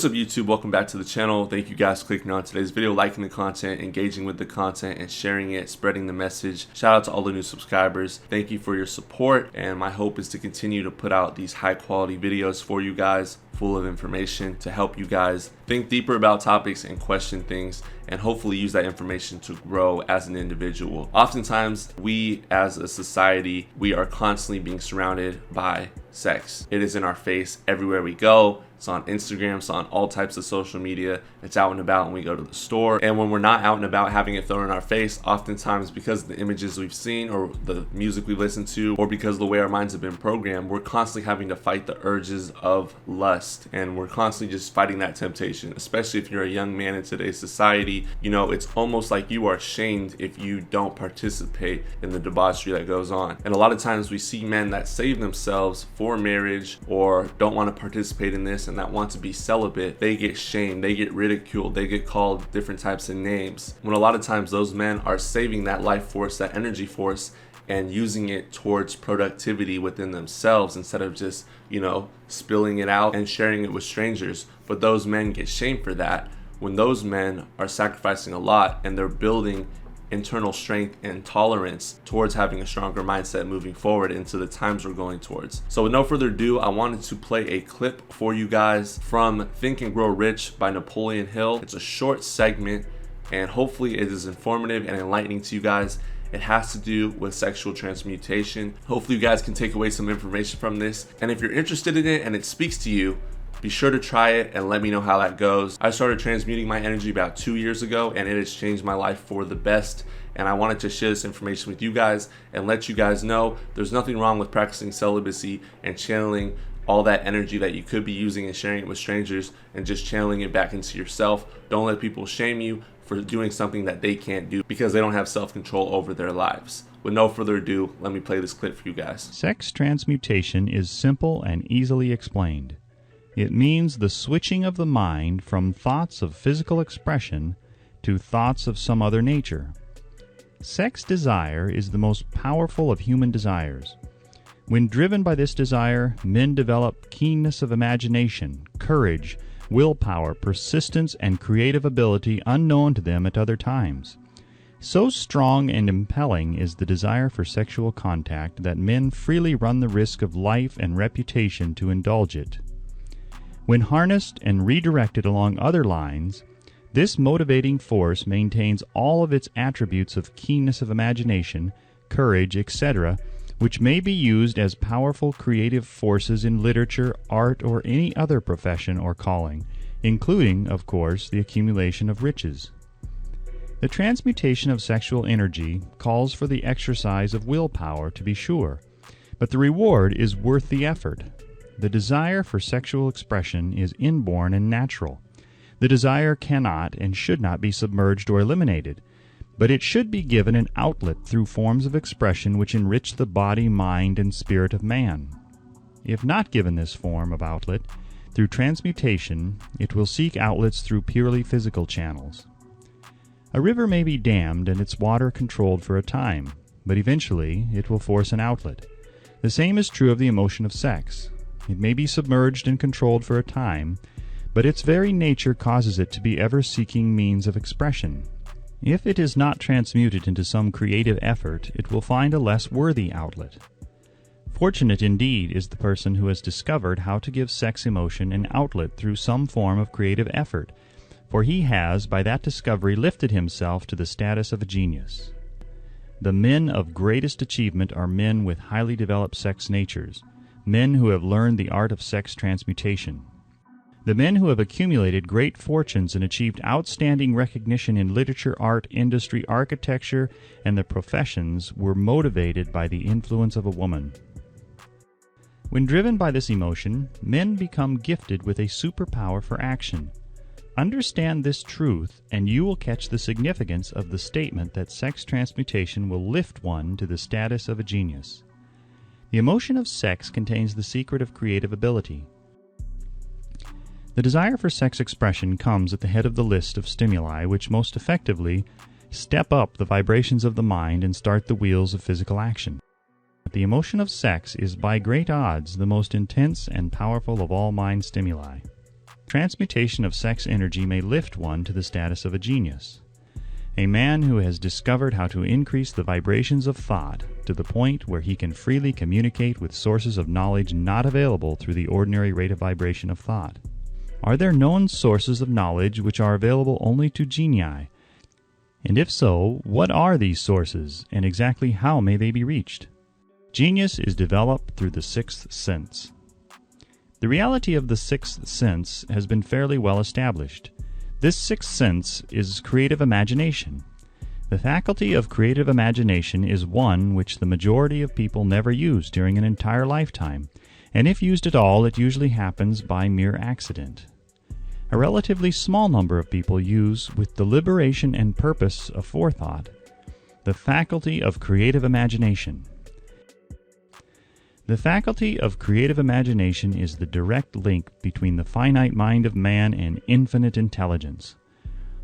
What's up YouTube, welcome back to the channel. Thank you guys for clicking on today's video, liking the content, engaging with the content, and sharing it, spreading the message. Shout out to all the new subscribers. Thank you for your support, and my hope is to continue to put out these high quality videos for you guys, full of information to help you guys think deeper about topics and question things, and hopefully use that information to grow as an individual. Oftentimes, we as a society, we are constantly being surrounded by sex. It is in our face everywhere we go. It's on Instagram, it's on all types of social media. It's out and about when we go to the store. And when we're not out and about having it thrown in our face, oftentimes because of the images we've seen or the music we listen to, or because of the way our minds have been programmed, we're constantly having to fight the urges of lust. And we're constantly just fighting that temptation, especially if you're a young man in today's society. You know, it's almost like you are shamed if you don't participate in the debauchery that goes on. And a lot of times we see men that save themselves for marriage or don't want to participate in this and that want to be celibate. They get shamed, they get ridiculed, they get called different types of names, when a lot of times those men are saving that life force, that energy force, and using it towards productivity within themselves instead of just, spilling it out and sharing it with strangers. But those men get shamed for that when those men are sacrificing a lot and they're building internal strength and tolerance towards having a stronger mindset moving forward into the times we're going towards. So with no further ado, I wanted to play a clip for you guys from Think and Grow Rich by Napoleon Hill. It's a short segment and hopefully it is informative and enlightening to you guys. It has to do with sexual transmutation. Hopefully you guys can take away some information from this. And if you're interested in it and it speaks to you, be sure to try it and let me know how that goes. I started transmuting my energy about 2 years ago and it has changed my life for the best. And I wanted to share this information with you guys and let you guys know there's nothing wrong with practicing celibacy and channeling all that energy that you could be using and sharing it with strangers and just channeling it back into yourself. Don't let people shame you for doing something that they can't do because they don't have self-control over their lives. With no further ado, let me play this clip for you guys. Sex transmutation is simple and easily explained. It means the switching of the mind from thoughts of physical expression to thoughts of some other nature. Sex desire is the most powerful of human desires. When driven by this desire, men develop keenness of imagination, courage, willpower, persistence, and creative ability unknown to them at other times. So strong and impelling is the desire for sexual contact that men freely run the risk of life and reputation to indulge it. When harnessed and redirected along other lines, this motivating force maintains all of its attributes of keenness of imagination, courage, etc., which may be used as powerful creative forces in literature, art, or any other profession or calling, including, of course, the accumulation of riches. The transmutation of sexual energy calls for the exercise of willpower, to be sure, but the reward is worth the effort. The desire for sexual expression is inborn and natural. The desire cannot and should not be submerged or eliminated, but it should be given an outlet through forms of expression which enrich the body, mind, and spirit of man. If not given this form of outlet, through transmutation, it will seek outlets through purely physical channels. A river may be dammed and its water controlled for a time, but eventually it will force an outlet. The same is true of the emotion of sex. It may be submerged and controlled for a time, but its very nature causes it to be ever seeking means of expression. If it is not transmuted into some creative effort, it will find a less worthy outlet. Fortunate indeed is the person who has discovered how to give sex emotion an outlet through some form of creative effort, for he has, by that discovery, lifted himself to the status of a genius. The men of greatest achievement are men with highly developed sex natures, men who have learned the art of sex transmutation. The men who have accumulated great fortunes and achieved outstanding recognition in literature, art, industry, architecture, and the professions were motivated by the influence of a woman. When driven by this emotion, men become gifted with a superpower for action. Understand this truth, and you will catch the significance of the statement that sex transmutation will lift one to the status of a genius. The emotion of sex contains the secret of creative ability. The desire for sex expression comes at the head of the list of stimuli which most effectively step up the vibrations of the mind and start the wheels of physical action. The emotion of sex is by great odds the most intense and powerful of all mind stimuli. Transmutation of sex energy may lift one to the status of a genius. A man who has discovered how to increase the vibrations of thought to the point where he can freely communicate with sources of knowledge not available through the ordinary rate of vibration of thought. Are there known sources of knowledge which are available only to genii? And if so, what are these sources, and exactly how may they be reached? Genius is developed through the sixth sense. The reality of the sixth sense has been fairly well established. This sixth sense is creative imagination. The faculty of creative imagination is one which the majority of people never use during an entire lifetime, and if used at all, it usually happens by mere accident. A relatively small number of people use, with deliberation and purpose of forethought, the faculty of creative imagination. The faculty of creative imagination is the direct link between the finite mind of man and infinite intelligence.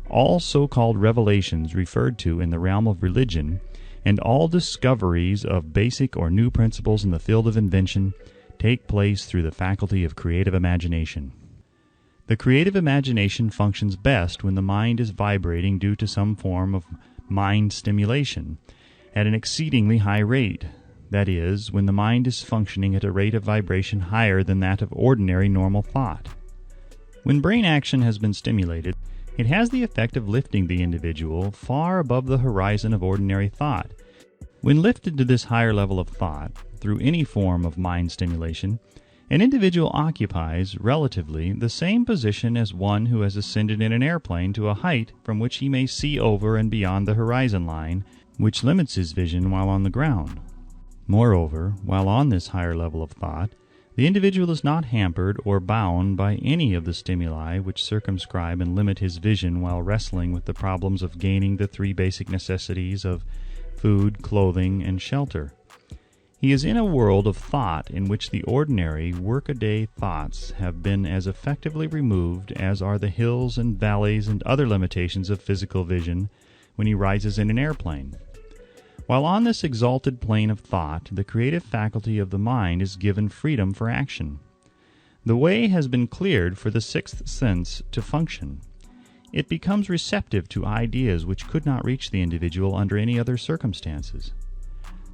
All so-called revelations referred to in the realm of religion, and all discoveries of basic or new principles in the field of invention, take place through the faculty of creative imagination. The creative imagination functions best when the mind is vibrating due to some form of mind stimulation at an exceedingly high rate. That is, when the mind is functioning at a rate of vibration higher than that of ordinary normal thought. When brain action has been stimulated, it has the effect of lifting the individual far above the horizon of ordinary thought. When lifted to this higher level of thought, through any form of mind stimulation, an individual occupies, relatively, the same position as one who has ascended in an airplane to a height from which he may see over and beyond the horizon line, which limits his vision while on the ground. Moreover, while on this higher level of thought, the individual is not hampered or bound by any of the stimuli which circumscribe and limit his vision while wrestling with the problems of gaining the three basic necessities of food, clothing, and shelter. He is in a world of thought in which the ordinary workaday thoughts have been as effectively removed as are the hills and valleys and other limitations of physical vision when he rises in an airplane. While on this exalted plane of thought, the creative faculty of the mind is given freedom for action. The way has been cleared for the sixth sense to function. It becomes receptive to ideas which could not reach the individual under any other circumstances.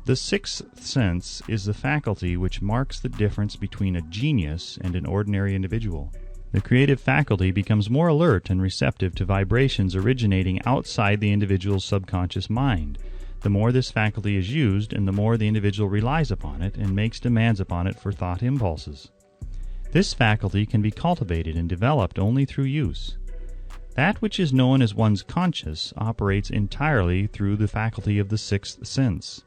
The sixth sense is the faculty which marks the difference between a genius and an ordinary individual. The creative faculty becomes more alert and receptive to vibrations originating outside the individual's subconscious mind. The more this faculty is used, and the more the individual relies upon it and makes demands upon it for thought impulses. This faculty can be cultivated and developed only through use. That which is known as one's conscious operates entirely through the faculty of the sixth sense.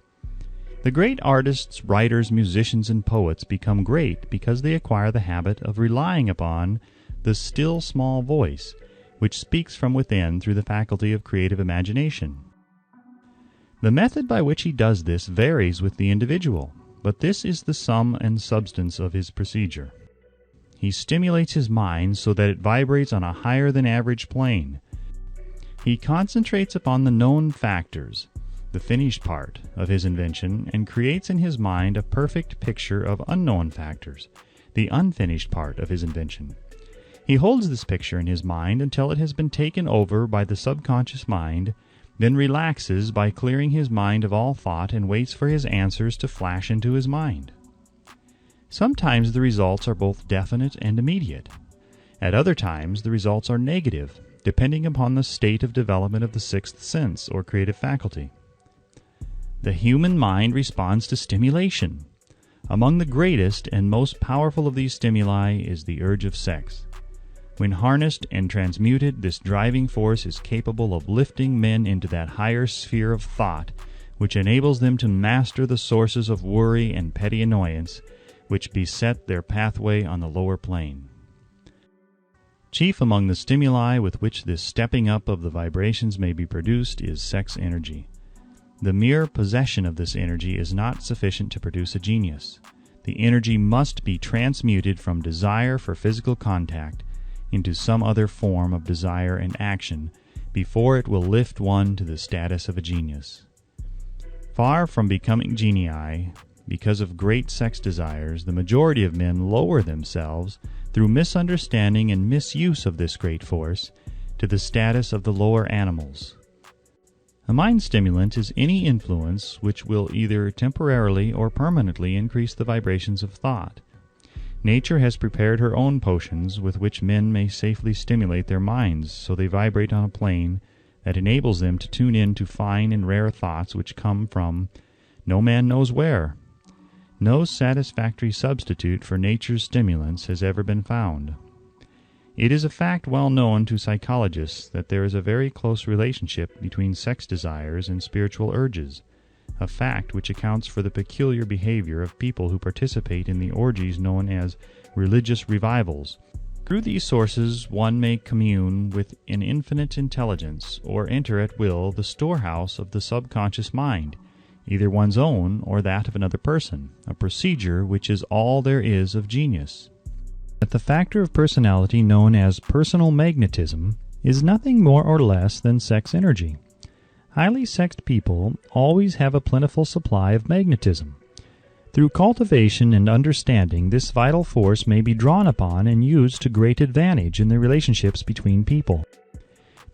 The great artists, writers, musicians, and poets become great because they acquire the habit of relying upon the still small voice, which speaks from within through the faculty of creative imagination. The method by which he does this varies with the individual, but this is the sum and substance of his procedure. He stimulates his mind so that it vibrates on a higher than average plane. He concentrates upon the known factors, the finished part of his invention, and creates in his mind a perfect picture of unknown factors, the unfinished part of his invention. He holds this picture in his mind until it has been taken over by the subconscious mind, then relaxes by clearing his mind of all thought and waits for his answers to flash into his mind. Sometimes the results are both definite and immediate. At other times the results are negative, depending upon the state of development of the sixth sense or creative faculty. The human mind responds to stimulation. Among the greatest and most powerful of these stimuli is the urge of sex. When harnessed and transmuted, this driving force is capable of lifting men into that higher sphere of thought which enables them to master the sources of worry and petty annoyance which beset their pathway on the lower plane. Chief among the stimuli with which this stepping up of the vibrations may be produced is sex energy. The mere possession of this energy is not sufficient to produce a genius. The energy must be transmuted from desire for physical contact into some other form of desire and action before it will lift one to the status of a genius. Far from becoming genii, because of great sex desires, the majority of men lower themselves through misunderstanding and misuse of this great force, to the status of the lower animals. A mind stimulant is any influence which will either temporarily or permanently increase the vibrations of thought. Nature has prepared her own potions with which men may safely stimulate their minds so they vibrate on a plane that enables them to tune in to fine and rare thoughts which come from no man knows where. No satisfactory substitute for nature's stimulants has ever been found. It is a fact well known to psychologists that there is a very close relationship between sex desires and spiritual urges, a fact which accounts for the peculiar behavior of people who participate in the orgies known as religious revivals. Through these sources one may commune with an infinite intelligence, or enter at will the storehouse of the subconscious mind, either one's own or that of another person, a procedure which is all there is of genius. That the factor of personality known as personal magnetism is nothing more or less than sex energy. Highly sexed people always have a plentiful supply of magnetism. Through cultivation and understanding, this vital force may be drawn upon and used to great advantage in the relationships between people.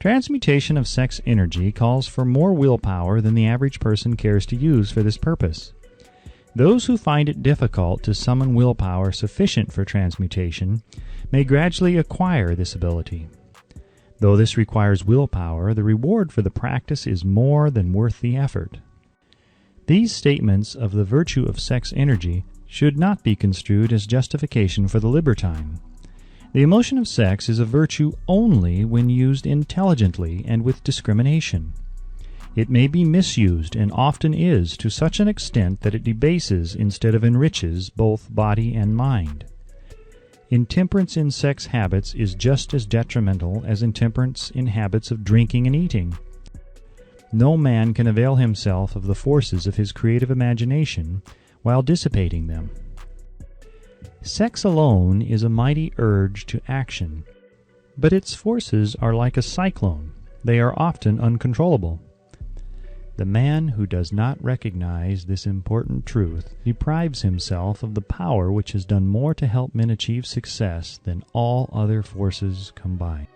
Transmutation of sex energy calls for more willpower than the average person cares to use for this purpose. Those who find it difficult to summon willpower sufficient for transmutation may gradually acquire this ability. Though this requires willpower, the reward for the practice is more than worth the effort. These statements of the virtue of sex energy should not be construed as justification for the libertine. The emotion of sex is a virtue only when used intelligently and with discrimination. It may be misused, and often is, to such an extent that it debases instead of enriches both body and mind. Intemperance in sex habits is just as detrimental as intemperance in habits of drinking and eating. No man can avail himself of the forces of his creative imagination while dissipating them. Sex alone is a mighty urge to action, but its forces are like a cyclone. They are often uncontrollable. The man who does not recognize this important truth deprives himself of the power which has done more to help men achieve success than all other forces combined.